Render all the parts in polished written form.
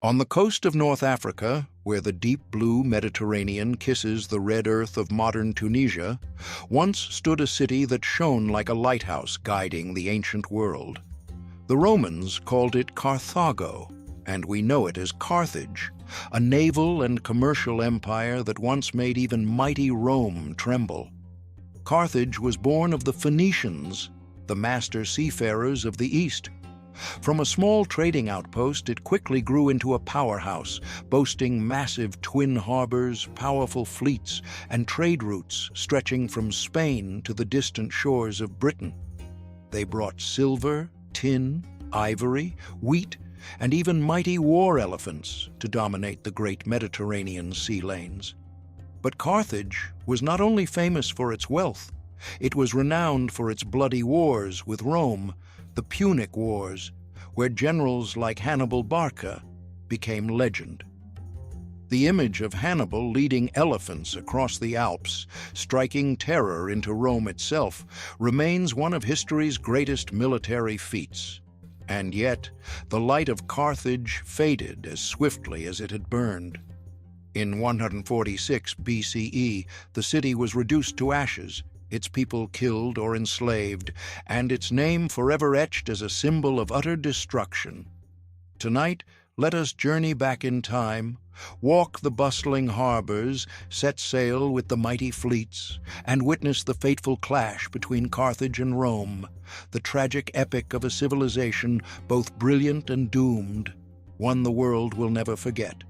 On the coast of North Africa, where the deep blue Mediterranean kisses the red earth of modern Tunisia, once stood a city that shone like a lighthouse guiding the ancient world. The Romans called it Carthago, and we know it as Carthage, a naval and commercial empire that once made even mighty Rome tremble. Carthage was born of the Phoenicians, the master seafarers of the East. From a small trading outpost, it quickly grew into a powerhouse, boasting massive twin harbors, powerful fleets, and trade routes stretching from Spain to the distant shores of Britain. They brought silver, tin, ivory, wheat, and even mighty war elephants to dominate the great Mediterranean sea lanes. But Carthage was not only famous for its wealth, it was renowned for its bloody wars with Rome, the Punic Wars, where generals like Hannibal became legend. The image of Hannibal leading elephants across the Alps, striking terror into Rome itself, remains one of history's greatest military feats. And yet, the light of Carthage faded as swiftly as it had burned. In 146 BCE, the city was reduced to ashes, its people killed or enslaved, and its name forever etched as a symbol of utter destruction. Tonight, let us journey back in time, walk the bustling harbors, set sail with the mighty fleets, and witness the fateful clash between Carthage and Rome, the tragic epic of a civilization both brilliant and doomed, one the world will never forget.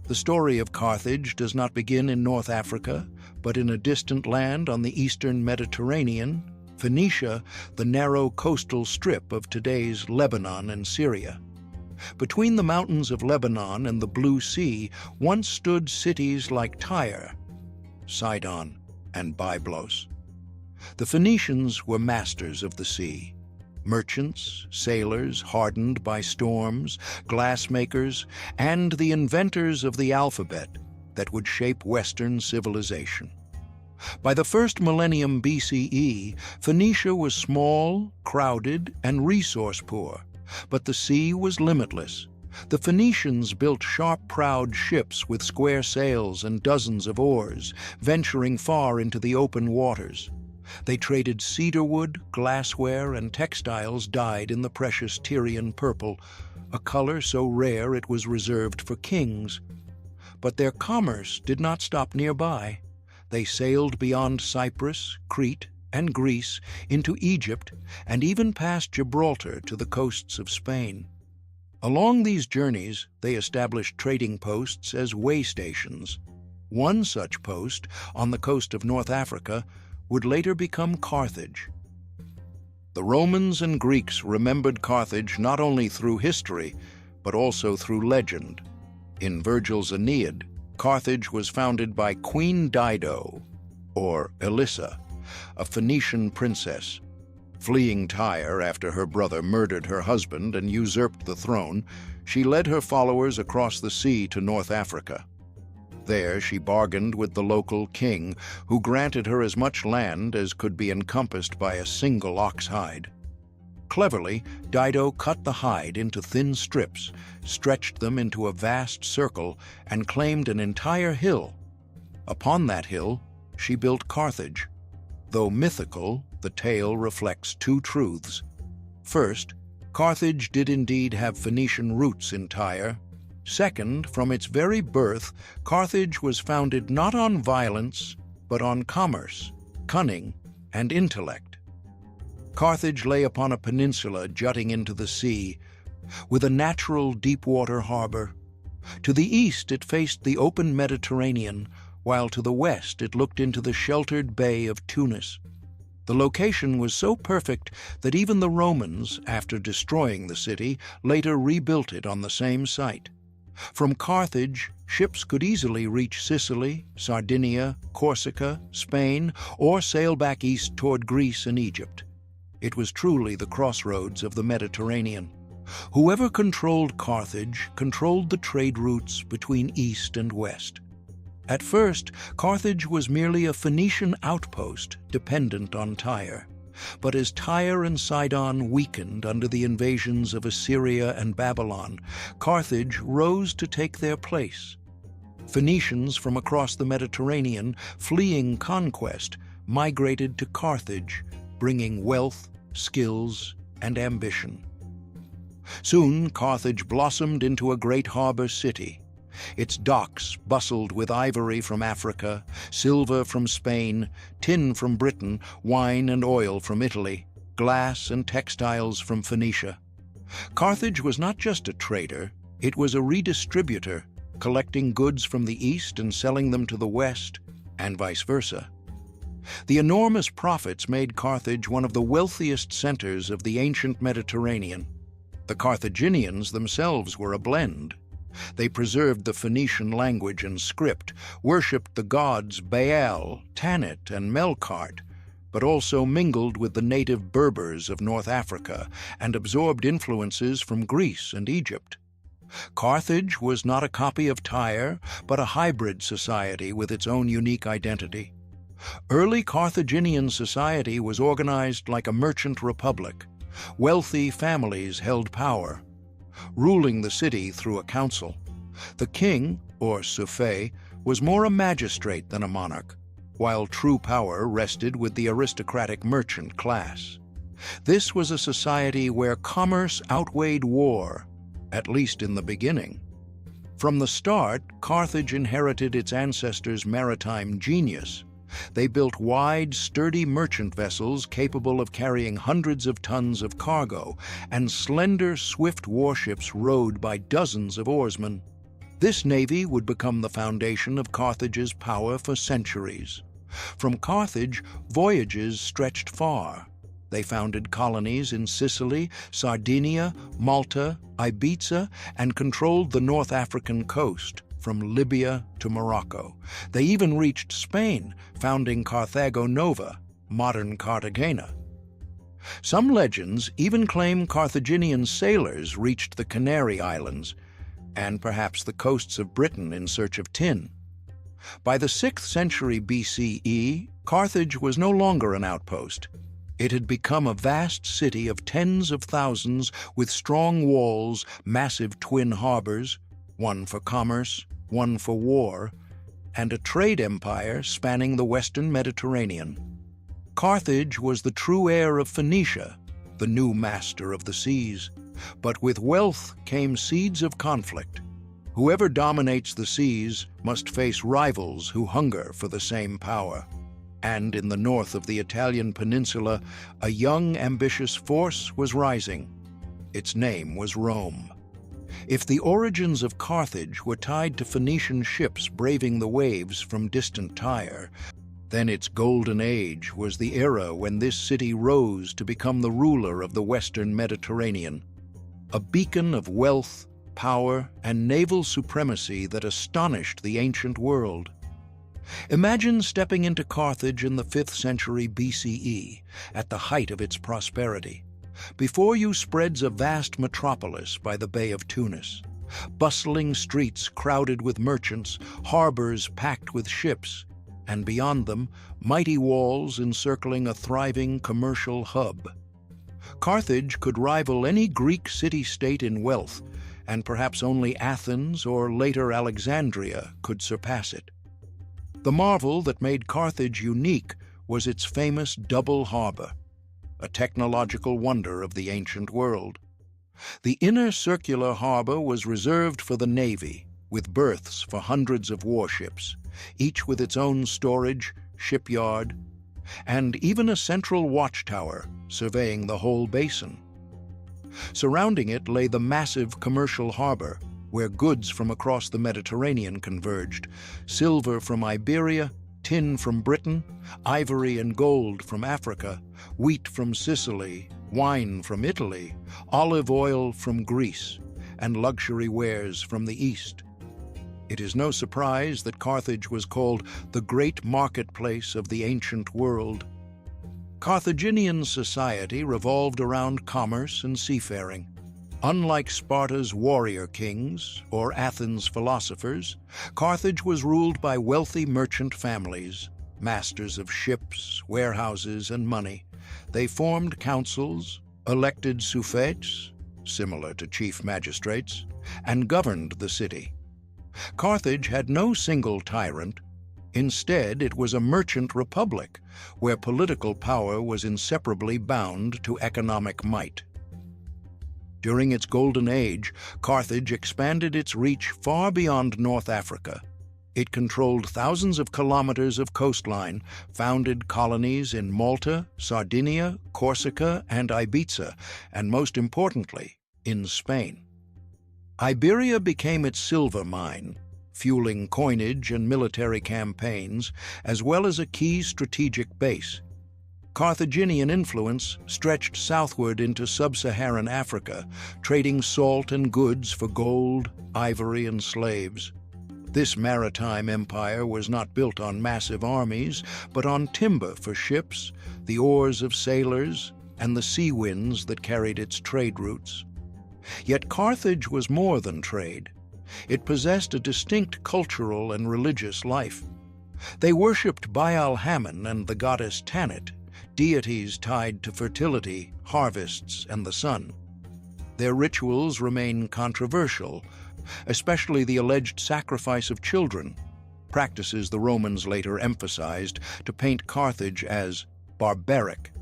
The story of Carthage does not begin in North Africa, but in a distant land on the eastern Mediterranean, Phoenicia, the narrow coastal strip of today's Lebanon and Syria. Between the mountains of Lebanon and the Blue Sea once stood cities like Tyre, Sidon, and Byblos. The Phoenicians were masters of the sea. Merchants, sailors hardened by storms, glassmakers, and the inventors of the alphabet that would shape Western civilization. By the first millennium BCE, Phoenicia was small, crowded, and resource-poor, but the sea was limitless. The Phoenicians built sharp-prowed ships with square sails and dozens of oars, venturing far into the open waters. They traded cedarwood, glassware, and textiles dyed in the precious Tyrian purple, a color so rare it was reserved for kings. But their commerce did not stop nearby. They sailed beyond Cyprus, Crete, and Greece into Egypt, and even past Gibraltar to the coasts of Spain. Along these journeys, they established trading posts as way stations. One such post, on the coast of North Africa, would later become Carthage. The Romans and Greeks remembered Carthage not only through history, but also through legend. In Virgil's Aeneid, Carthage was founded by Queen Dido, or Elissa, a Phoenician princess. Fleeing Tyre after her brother murdered her husband and usurped the throne, she led her followers across the sea to North Africa. There she bargained with the local king, who granted her as much land as could be encompassed by a single ox hide. Cleverly, Dido cut the hide into thin strips, stretched them into a vast circle, and claimed an entire hill. Upon that hill, she built Carthage. Though mythical, the tale reflects two truths. First, Carthage did indeed have Phoenician roots in Tyre. Second, from its very birth, Carthage was founded not on violence, but on commerce, cunning, and intellect. Carthage lay upon a peninsula jutting into the sea, with a natural deep-water harbor. To the east it faced the open Mediterranean, while to the west it looked into the sheltered Bay of Tunis. The location was so perfect that even the Romans, after destroying the city, later rebuilt it on the same site. From Carthage, ships could easily reach Sicily, Sardinia, Corsica, Spain, or sail back east toward Greece and Egypt. It was truly the crossroads of the Mediterranean. Whoever controlled Carthage controlled the trade routes between east and west. At first, Carthage was merely a Phoenician outpost dependent on Tyre. But as Tyre and Sidon weakened under the invasions of Assyria and Babylon, Carthage rose to take their place. Phoenicians from across the Mediterranean, fleeing conquest, migrated to Carthage, bringing wealth, skills, and ambition. Soon, Carthage blossomed into a great harbor city. Its docks bustled with ivory from Africa, silver from Spain, tin from Britain, wine and oil from Italy, glass and textiles from Phoenicia. Carthage was not just a trader, it was a redistributor, collecting goods from the east and selling them to the west, and vice versa. The enormous profits made Carthage one of the wealthiest centers of the ancient Mediterranean. The Carthaginians themselves were a blend. They preserved the Phoenician language and script, worshipped the gods Baal, Tanit, and Melkart, but also mingled with the native Berbers of North Africa and absorbed influences from Greece and Egypt. Carthage was not a copy of Tyre, but a hybrid society with its own unique identity. Early Carthaginian society was organized like a merchant republic. Wealthy families held power, ruling the city through a council. The king, or suffet, was more a magistrate than a monarch, while true power rested with the aristocratic merchant class. This was a society where commerce outweighed war, at least in the beginning. From the start, Carthage inherited its ancestors' maritime genius. They built wide, sturdy merchant vessels capable of carrying hundreds of tons of cargo, and slender, swift warships rowed by dozens of oarsmen. This navy would become the foundation of Carthage's power for centuries. From Carthage, voyages stretched far. They founded colonies in Sicily, Sardinia, Malta, Ibiza, and controlled the North African coast, from Libya to Morocco. They even reached Spain, founding Carthago Nova, modern Cartagena. Some legends even claim Carthaginian sailors reached the Canary Islands, and perhaps the coasts of Britain in search of tin. By the 6th century BCE, Carthage was no longer an outpost. It had become a vast city of tens of thousands with strong walls, massive twin harbors, one for commerce, one for war, and a trade empire spanning the western Mediterranean. Carthage was the true heir of Phoenicia, the new master of the seas. But with wealth came seeds of conflict. Whoever dominates the seas must face rivals who hunger for the same power. And in the north of the Italian peninsula, a young, ambitious force was rising. Its name was Rome. If the origins of Carthage were tied to Phoenician ships braving the waves from distant Tyre, then its golden age was the era when this city rose to become the ruler of the western Mediterranean, a beacon of wealth, power, and naval supremacy that astonished the ancient world. Imagine stepping into Carthage in the 5th century BCE, at the height of its prosperity. Before you spreads a vast metropolis by the Bay of Tunis, bustling streets crowded with merchants, harbors packed with ships, and beyond them, mighty walls encircling a thriving commercial hub. Carthage could rival any Greek city-state in wealth, and perhaps only Athens or later Alexandria could surpass it. The marvel that made Carthage unique was its famous double harbor, a technological wonder of the ancient world. The inner circular harbor was reserved for the navy, with berths for hundreds of warships, each with its own storage, shipyard, and even a central watchtower surveying the whole basin. Surrounding it lay the massive commercial harbor, where goods from across the Mediterranean converged, silver from Iberia, tin from Britain, ivory and gold from Africa, wheat from Sicily, wine from Italy, olive oil from Greece, and luxury wares from the East. It is no surprise that Carthage was called the great marketplace of the ancient world. Carthaginian society revolved around commerce and seafaring. Unlike Sparta's warrior kings or Athens' philosophers, Carthage was ruled by wealthy merchant families, masters of ships, warehouses, and money, They formed councils, elected suffetes, similar to chief magistrates, and governed the city. Carthage had no single tyrant. Instead, it was a merchant republic, where political power was inseparably bound to economic might. During its golden age, Carthage expanded its reach far beyond North Africa. It controlled thousands of kilometers of coastline, founded colonies in Malta, Sardinia, Corsica, and Ibiza, and most importantly, in Spain. Iberia became its silver mine, fueling coinage and military campaigns, as well as a key strategic base. Carthaginian influence stretched southward into sub-Saharan Africa, trading salt and goods for gold, ivory, and slaves. This maritime empire was not built on massive armies, but on timber for ships, the oars of sailors, and the sea winds that carried its trade routes. Yet Carthage was more than trade. It possessed a distinct cultural and religious life. They worshipped Baal-Hamon and the goddess Tanit, deities tied to fertility, harvests, and the sun. Their rituals remain controversial, especially the alleged sacrifice of children, practices the Romans later emphasized to paint Carthage as barbaric.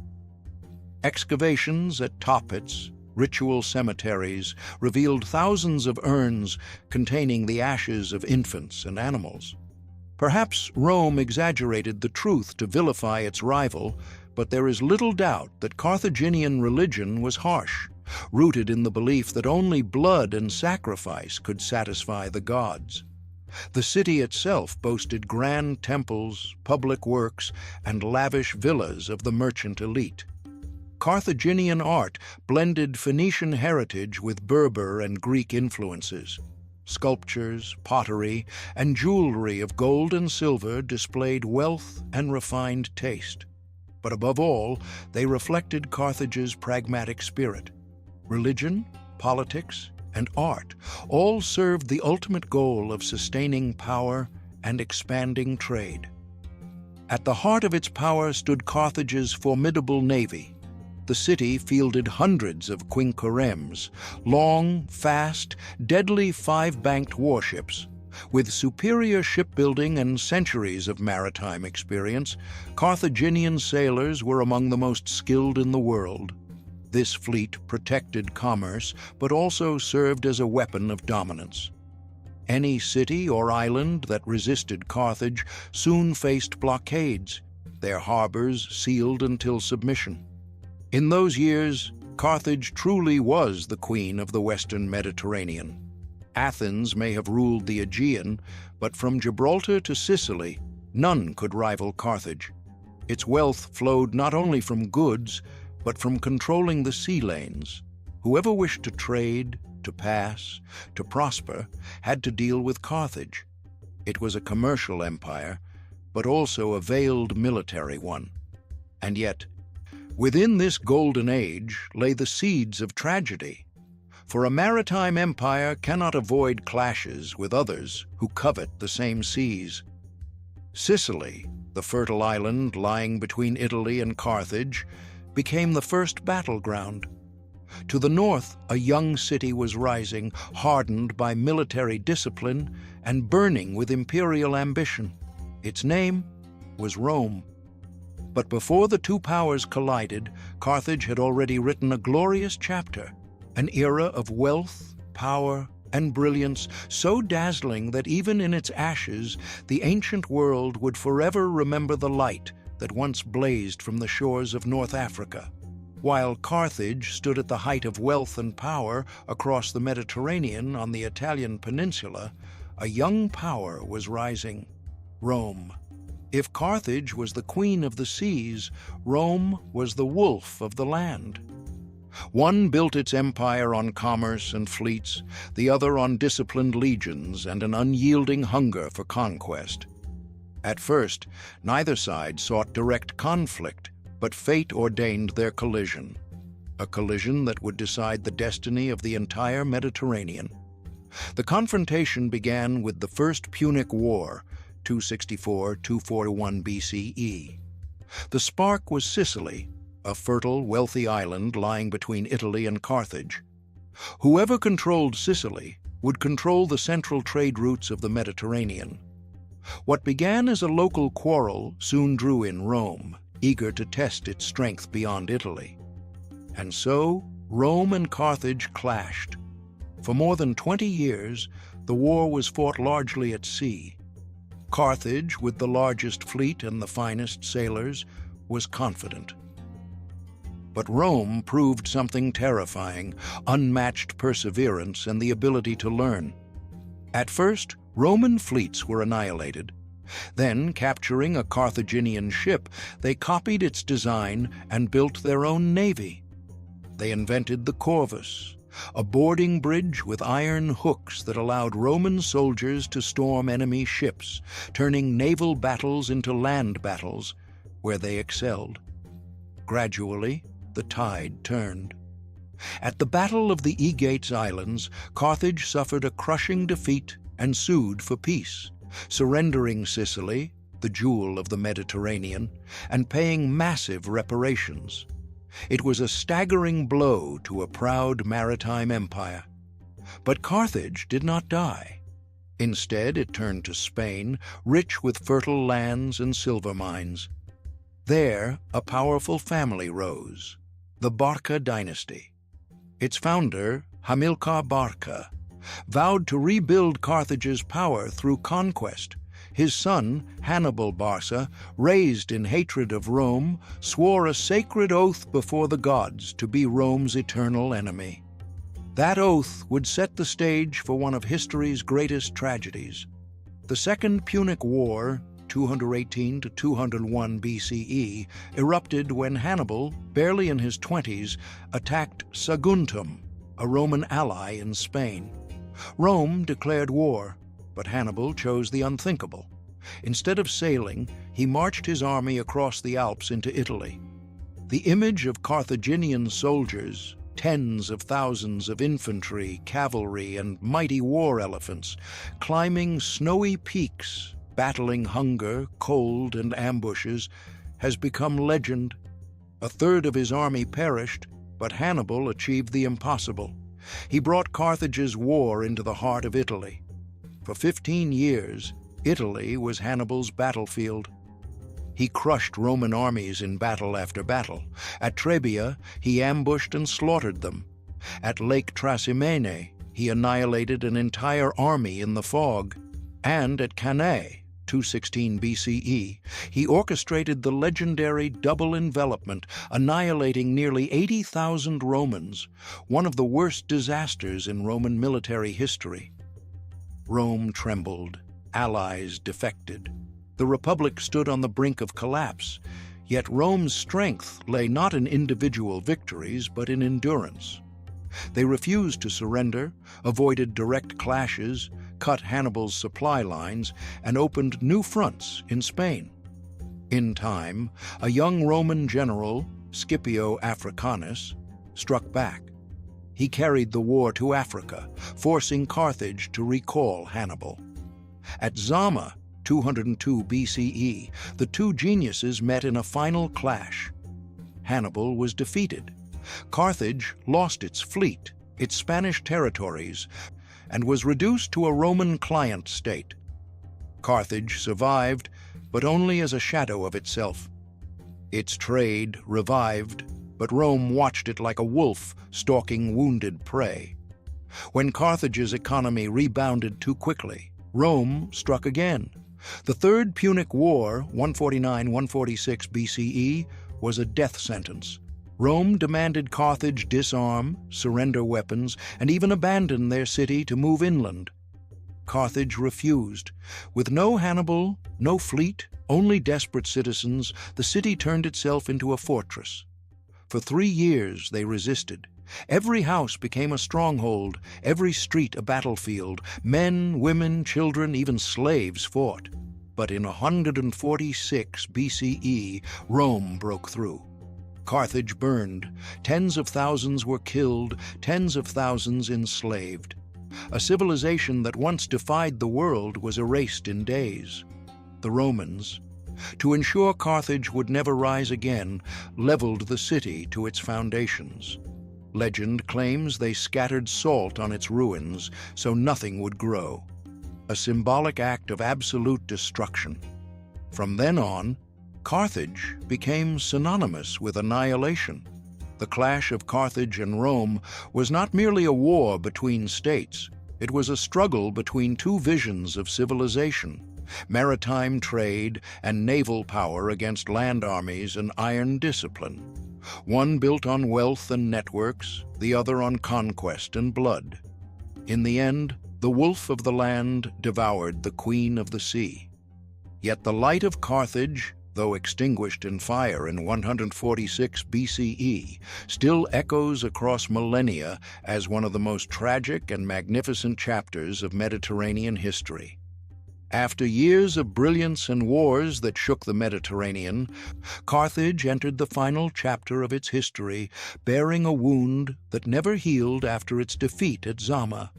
Excavations at Topets, ritual cemeteries, revealed thousands of urns containing the ashes of infants and animals. Perhaps Rome exaggerated the truth to vilify its rival, but there is little doubt that Carthaginian religion was harsh, rooted in the belief that only blood and sacrifice could satisfy the gods. The city itself boasted grand temples, public works, and lavish villas of the merchant elite. Carthaginian art blended Phoenician heritage with Berber and Greek influences. Sculptures, pottery, and jewelry of gold and silver displayed wealth and refined taste. But above all, they reflected Carthage's pragmatic spirit. Religion, politics, and art all served the ultimate goal of sustaining power and expanding trade. At the heart of its power stood Carthage's formidable navy. The city fielded hundreds of quinqueremes, long, fast, deadly five-banked warships. With superior shipbuilding and centuries of maritime experience, Carthaginian sailors were among the most skilled in the world. This fleet protected commerce, but also served as a weapon of dominance. Any city or island that resisted Carthage soon faced blockades, their harbors sealed until submission. In those years, Carthage truly was the queen of the Western Mediterranean. Athens may have ruled the Aegean, but from Gibraltar to Sicily, none could rival Carthage. Its wealth flowed not only from goods, but from controlling the sea lanes. Whoever wished to trade, to pass, to prosper, had to deal with Carthage. It was a commercial empire, but also a veiled military one. And yet, within this golden age lay the seeds of tragedy. For a maritime empire cannot avoid clashes with others who covet the same seas. Sicily, the fertile island lying between Italy and Carthage, became the first battleground. To the north, a young city was rising, hardened by military discipline and burning with imperial ambition. Its name was Rome. But before the two powers collided, Carthage had already written a glorious chapter, an era of wealth, power, and brilliance so dazzling that even in its ashes, the ancient world would forever remember the light that once blazed from the shores of North Africa. While Carthage stood at the height of wealth and power across the Mediterranean on the Italian peninsula, a young power was rising: Rome. If Carthage was the queen of the seas, Rome was the wolf of the land. One built its empire on commerce and fleets, the other on disciplined legions and an unyielding hunger for conquest. At first, neither side sought direct conflict, but fate ordained their collision, a collision that would decide the destiny of the entire Mediterranean. The confrontation began with the First Punic War, 264–241 BCE. The spark was Sicily, a fertile, wealthy island lying between Italy and Carthage. Whoever controlled Sicily would control the central trade routes of the Mediterranean. What began as a local quarrel soon drew in Rome, eager to test its strength beyond Italy. And so, Rome and Carthage clashed. For more than 20 years, the war was fought largely at sea. Carthage, with the largest fleet and the finest sailors, was confident. But Rome proved something terrifying: unmatched perseverance and the ability to learn. At first, Roman fleets were annihilated. Then, capturing a Carthaginian ship, they copied its design and built their own navy. They invented the corvus, a boarding bridge with iron hooks that allowed Roman soldiers to storm enemy ships, turning naval battles into land battles, where they excelled. Gradually, the tide turned. At the Battle of the Aegates Islands, Carthage suffered a crushing defeat and sued for peace, surrendering Sicily, the jewel of the Mediterranean, and paying massive reparations. It was a staggering blow to a proud maritime empire. But Carthage did not die. Instead, it turned to Spain, rich with fertile lands and silver mines. There, a powerful family rose, the Barca dynasty. Its founder, Hamilcar Barca, vowed to rebuild Carthage's power through conquest. His son, Hannibal Barca, raised in hatred of Rome, swore a sacred oath before the gods to be Rome's eternal enemy. That oath would set the stage for one of history's greatest tragedies. The Second Punic War, 218 to 201 BCE, erupted when Hannibal, barely in his 20s, attacked Saguntum, a Roman ally in Spain. Rome declared war, but Hannibal chose the unthinkable. Instead of sailing, he marched his army across the Alps into Italy. The image of Carthaginian soldiers, tens of thousands of infantry, cavalry, and mighty war elephants, climbing snowy peaks, battling hunger, cold, and ambushes, has become legend. A third of his army perished, but Hannibal achieved the impossible. He brought Carthage's war into the heart of Italy. For 15 years, Italy was Hannibal's battlefield. He crushed Roman armies in battle after battle. At Trebia, he ambushed and slaughtered them. At Lake Trasimene, he annihilated an entire army in the fog. And at Cannae, 216 BCE, he orchestrated the legendary double envelopment, annihilating nearly 80,000 Romans, one of the worst disasters in Roman military history. Rome trembled, allies defected. The Republic stood on the brink of collapse, yet Rome's strength lay not in individual victories, but in endurance. They refused to surrender, avoided direct clashes, cut Hannibal's supply lines, and opened new fronts in Spain. In time, a young Roman general, Scipio Africanus, struck back. He carried the war to Africa, forcing Carthage to recall Hannibal. At Zama, 202 BCE, the two geniuses met in a final clash. Hannibal was defeated. Carthage lost its fleet, its Spanish territories, and was reduced to a Roman client state. Carthage survived, but only as a shadow of itself. Its trade revived, but Rome watched it like a wolf stalking wounded prey. When Carthage's economy rebounded too quickly, Rome struck again. The Third Punic War, 149-146 BCE, was a death sentence. Rome demanded Carthage disarm, surrender weapons, and even abandon their city to move inland. Carthage refused. With no Hannibal, no fleet, only desperate citizens, the city turned itself into a fortress. For 3 years they resisted. Every house became a stronghold, every street a battlefield. Men, women, children, even slaves fought. But in 146 BCE, Rome broke through. Carthage burned. Tens of thousands were killed, tens of thousands enslaved. A civilization that once defied the world was erased in days. The Romans, To ensure Carthage would never rise again, leveled the city to its foundations. Legend claims they scattered salt on its ruins so nothing would grow, a symbolic act of absolute destruction. From then on, Carthage became synonymous with annihilation. The clash of Carthage and Rome was not merely a war between states, it was a struggle between two visions of civilization: maritime trade and naval power against land armies and iron discipline. One built on wealth and networks, the other on conquest and blood. In the end, the wolf of the land devoured the queen of the sea. Yet the light of Carthage, though extinguished in fire in 146 BCE, still echoes across millennia as one of the most tragic and magnificent chapters of Mediterranean history. After years of brilliance and wars that shook the Mediterranean, Carthage entered the final chapter of its history, bearing a wound that never healed after its defeat at Zama.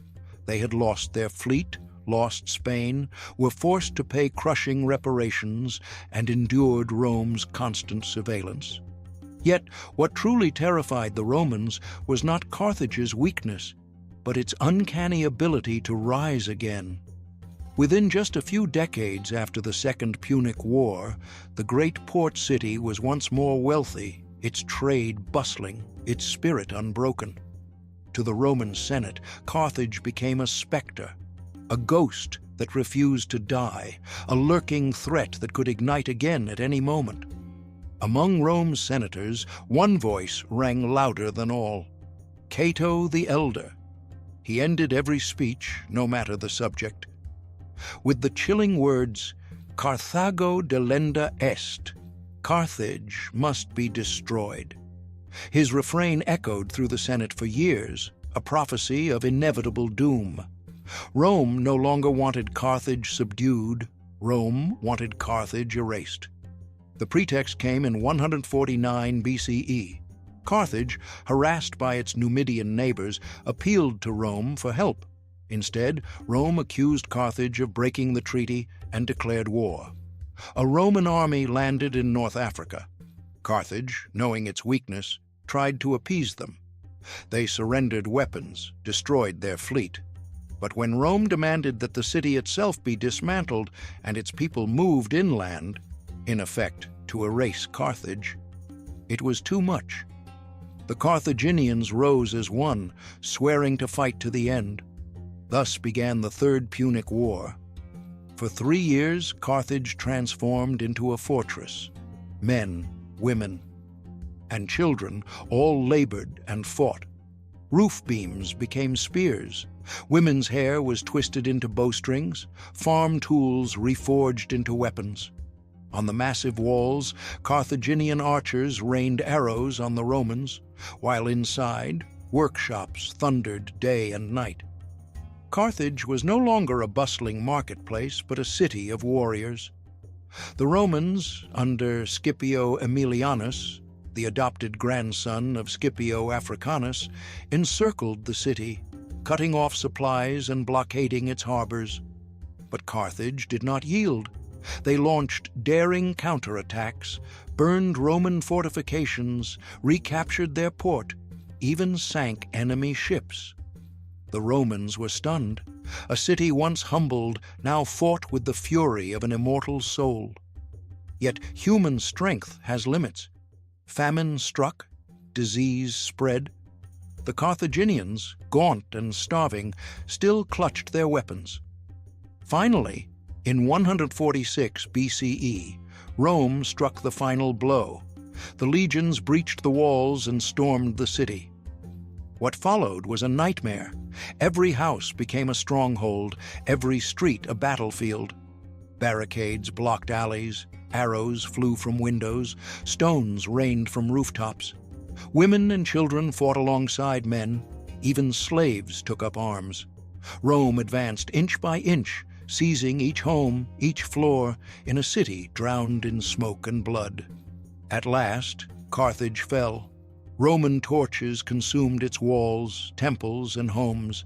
They had lost their fleet, lost Spain, were forced to pay crushing reparations, and endured Rome's constant surveillance. Yet, what truly terrified the Romans was not Carthage's weakness, but its uncanny ability to rise again. Within just a few decades after the Second Punic War, the great port city was once more wealthy, its trade bustling, its spirit unbroken. To the Roman Senate, Carthage became a specter, a ghost that refused to die, a lurking threat that could ignite again at any moment. Among Rome's senators, one voice rang louder than all: Cato the Elder. He ended every speech, no matter the subject, with the chilling words, "Carthago delenda est," Carthage must be destroyed. His refrain echoed through the Senate for years, a prophecy of inevitable doom. Rome no longer wanted Carthage subdued, Rome wanted Carthage erased. The pretext came in 149 BCE. Carthage, harassed by its Numidian neighbors, appealed to Rome for help. Instead, Rome accused Carthage of breaking the treaty and declared war. A Roman army landed in North Africa. Carthage, knowing its weakness, tried to appease them. They surrendered weapons, destroyed their fleet. But when Rome demanded that the city itself be dismantled and its people moved inland, in effect to erase Carthage, it was too much. The Carthaginians rose as one, swearing to fight to the end. Thus began the Third Punic War. For 3 years, Carthage transformed into a fortress. Men, women, and children all labored and fought. Roof beams became spears. Women's hair was twisted into bowstrings, farm tools reforged into weapons. On the massive walls, Carthaginian archers rained arrows on the Romans, while inside, workshops thundered day and night. Carthage was no longer a bustling marketplace, but a city of warriors. The Romans, under Scipio Aemilianus, the adopted grandson of Scipio Africanus, encircled the city, cutting off supplies and blockading its harbors. But Carthage did not yield. They launched daring counterattacks, burned Roman fortifications, recaptured their port, even sank enemy ships. The Romans were stunned. A city once humbled now fought with the fury of an immortal soul. Yet human strength has limits. Famine struck, disease spread. The Carthaginians, gaunt and starving, still clutched their weapons. Finally, in 146 BCE, Rome struck the final blow. The legions breached the walls and stormed the city. What followed was a nightmare. Every house became a stronghold, every street a battlefield. Barricades blocked alleys, arrows flew from windows, stones rained from rooftops. Women and children fought alongside men, even slaves took up arms. Rome advanced inch by inch, seizing each home, each floor, in a city drowned in smoke and blood. At last, Carthage fell. Roman torches consumed its walls, temples, and homes.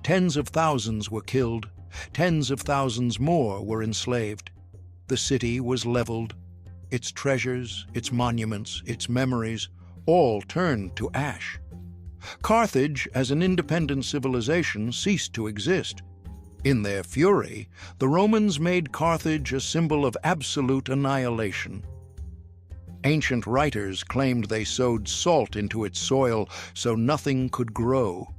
Tens of thousands were killed. Tens of thousands more were enslaved. The city was leveled. Its treasures, its monuments, its memories, all turned to ash. Carthage, as an independent civilization, ceased to exist. In their fury, the Romans made Carthage a symbol of absolute annihilation. Ancient writers claimed they sowed salt into its soil so nothing could grow.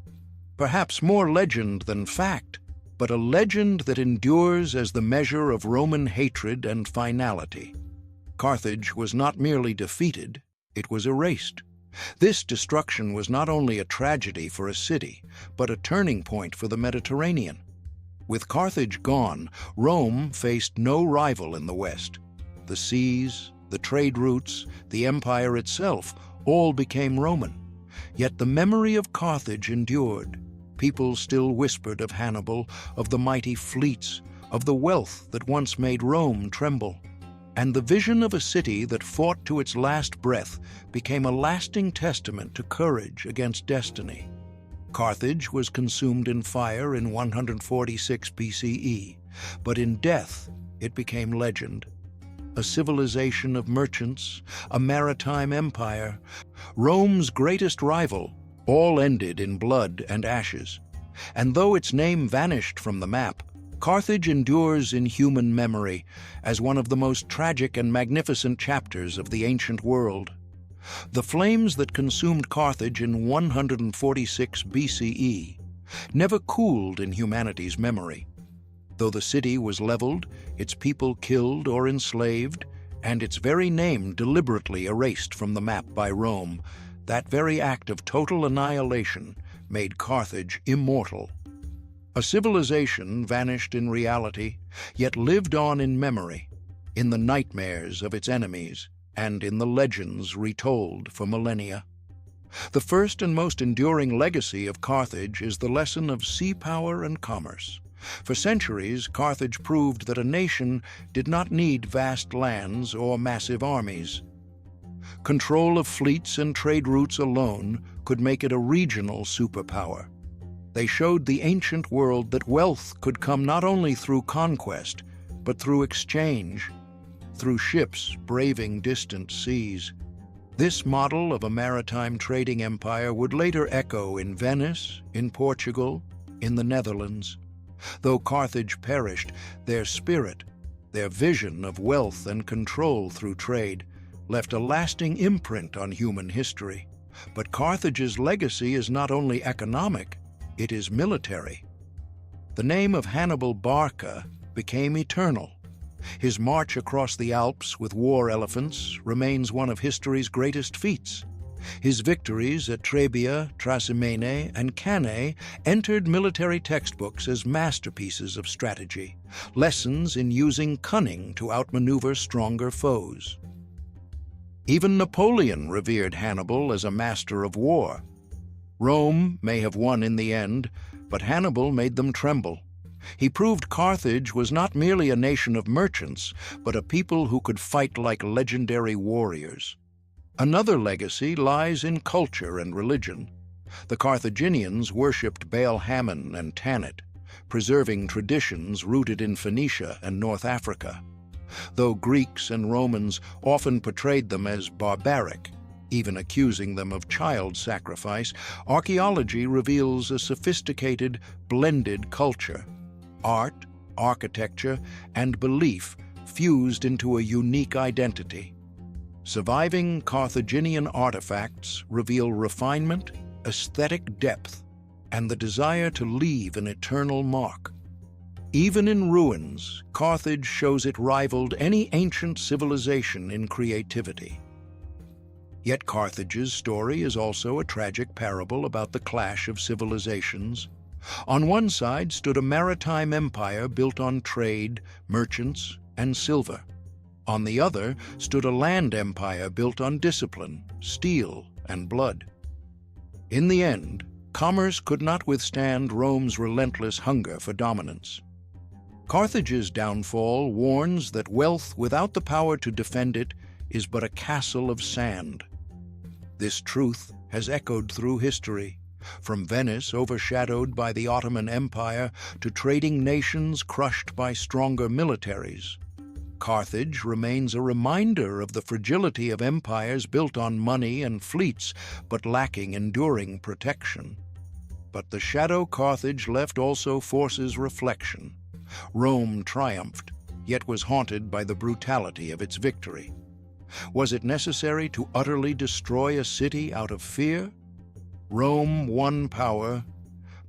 Perhaps more legend than fact, but a legend that endures as the measure of Roman hatred and finality. Carthage was not merely defeated, it was erased. This destruction was not only a tragedy for a city, but a turning point for the Mediterranean. With Carthage gone, Rome faced no rival in the West. The seas, the trade routes, the empire itself, all became Roman. Yet the memory of Carthage endured. People still whispered of Hannibal, of the mighty fleets, of the wealth that once made Rome tremble. And the vision of a city that fought to its last breath became a lasting testament to courage against destiny. Carthage was consumed in fire in 146 BCE, but in death it became legend. A civilization of merchants, a maritime empire, Rome's greatest rival, all ended in blood and ashes. And though its name vanished from the map, Carthage endures in human memory as one of the most tragic and magnificent chapters of the ancient world. The flames that consumed Carthage in 146 BCE never cooled in humanity's memory. Though the city was leveled, its people killed or enslaved, and its very name deliberately erased from the map by Rome, that very act of total annihilation made Carthage immortal. A civilization vanished in reality, yet lived on in memory, in the nightmares of its enemies, and in the legends retold for millennia. The first and most enduring legacy of Carthage is the lesson of sea power and commerce. For centuries, Carthage proved that a nation did not need vast lands or massive armies. Control of fleets and trade routes alone could make it a regional superpower. They showed the ancient world that wealth could come not only through conquest, but through exchange, through ships braving distant seas. This model of a maritime trading empire would later echo in Venice, in Portugal, in the Netherlands. Though Carthage perished, their spirit, their vision of wealth and control through trade, left a lasting imprint on human history. But Carthage's legacy is not only economic, it is military. The name of Hannibal Barca became eternal. His march across the Alps with war elephants remains one of history's greatest feats. His victories at Trebia, Trasimene, and Cannae entered military textbooks as masterpieces of strategy, lessons in using cunning to outmaneuver stronger foes. Even Napoleon revered Hannibal as a master of war. Rome may have won in the end, but Hannibal made them tremble. He proved Carthage was not merely a nation of merchants, but a people who could fight like legendary warriors. Another legacy lies in culture and religion. The Carthaginians worshipped Baal Hammon and Tanit, preserving traditions rooted in Phoenicia and North Africa. Though Greeks and Romans often portrayed them as barbaric, even accusing them of child sacrifice, archaeology reveals a sophisticated, blended culture. Art, architecture, and belief fused into a unique identity. Surviving Carthaginian artifacts reveal refinement, aesthetic depth, and the desire to leave an eternal mark. Even in ruins, Carthage shows it rivaled any ancient civilization in creativity. Yet Carthage's story is also a tragic parable about the clash of civilizations. On one side stood a maritime empire built on trade, merchants, and silver. On the other stood a land empire built on discipline, steel, and blood. In the end, commerce could not withstand Rome's relentless hunger for dominance. Carthage's downfall warns that wealth without the power to defend it is but a castle of sand. This truth has echoed through history, from Venice overshadowed by the Ottoman Empire to trading nations crushed by stronger militaries. Carthage remains a reminder of the fragility of empires built on money and fleets, but lacking enduring protection. But the shadow Carthage left also forces reflection. Rome triumphed, yet was haunted by the brutality of its victory. Was it necessary to utterly destroy a city out of fear? Rome won power,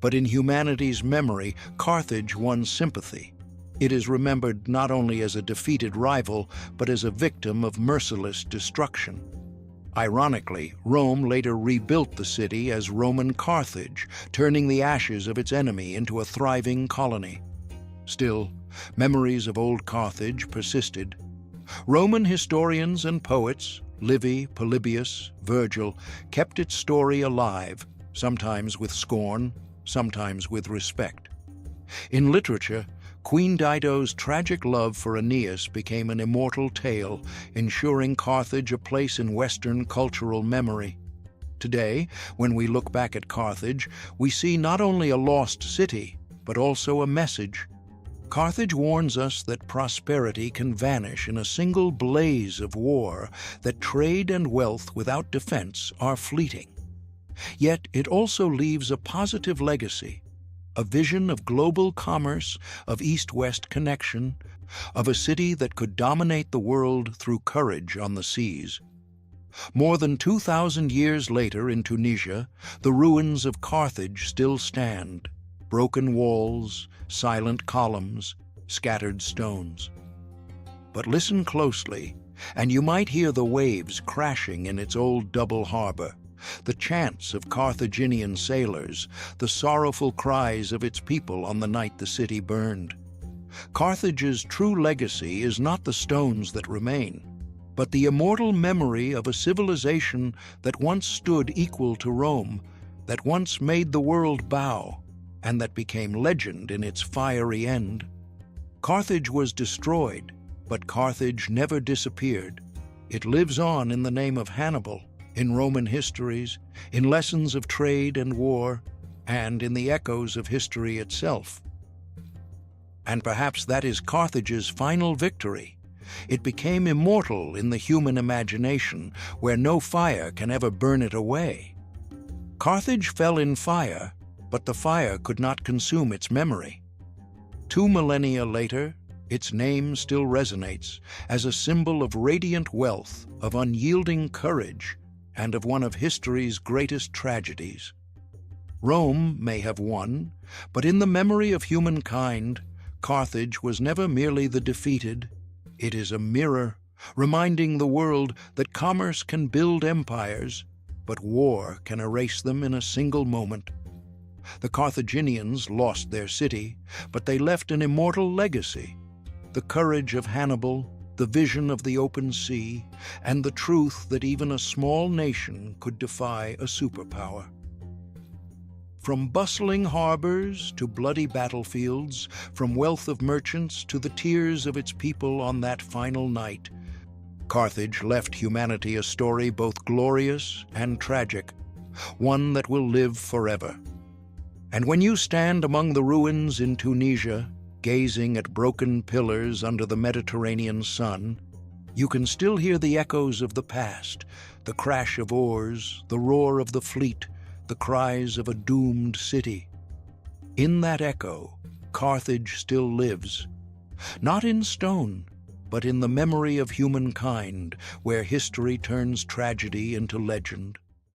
but in humanity's memory, Carthage won sympathy. It is remembered not only as a defeated rival, but as a victim of merciless destruction. Ironically, Rome later rebuilt the city as Roman Carthage, turning the ashes of its enemy into a thriving colony. Still, memories of old Carthage persisted. Roman historians and poets, Livy, Polybius, Virgil, kept its story alive, sometimes with scorn, sometimes with respect. In literature, Queen Dido's tragic love for Aeneas became an immortal tale, ensuring Carthage a place in Western cultural memory. Today, when we look back at Carthage, we see not only a lost city, but also a message. Carthage warns us that prosperity can vanish in a single blaze of war, that trade and wealth without defense are fleeting. Yet it also leaves a positive legacy, a vision of global commerce, of East-West connection, of a city that could dominate the world through courage on the seas. More than 2,000 years later in Tunisia, the ruins of Carthage still stand, broken walls, silent columns, scattered stones. But listen closely, and you might hear the waves crashing in its old double harbor, the chants of Carthaginian sailors, the sorrowful cries of its people on the night the city burned. Carthage's true legacy is not the stones that remain, but the immortal memory of a civilization that once stood equal to Rome, that once made the world bow, and that became legend in its fiery end. Carthage was destroyed, but Carthage never disappeared. It lives on in the name of Hannibal, in Roman histories, in lessons of trade and war, and in the echoes of history itself. And perhaps that is Carthage's final victory. It became immortal in the human imagination, where no fire can ever burn it away. Carthage fell in fire, but the fire could not consume its memory. 2 millennia later, its name still resonates as a symbol of radiant wealth, of unyielding courage, and of one of history's greatest tragedies. Rome may have won, but in the memory of humankind, Carthage was never merely the defeated. It is a mirror, reminding the world that commerce can build empires, but war can erase them in a single moment. The Carthaginians lost their city, but they left an immortal legacy: the courage of Hannibal, the vision of the open sea, and the truth that even a small nation could defy a superpower. From bustling harbors to bloody battlefields, from wealth of merchants to the tears of its people on that final night, Carthage left humanity a story both glorious and tragic, one that will live forever. And when you stand among the ruins in Tunisia, gazing at broken pillars under the Mediterranean sun, you can still hear the echoes of the past, the crash of oars, the roar of the fleet, the cries of a doomed city. In that echo, Carthage still lives, not in stone, but in the memory of humankind, where history turns tragedy into legend.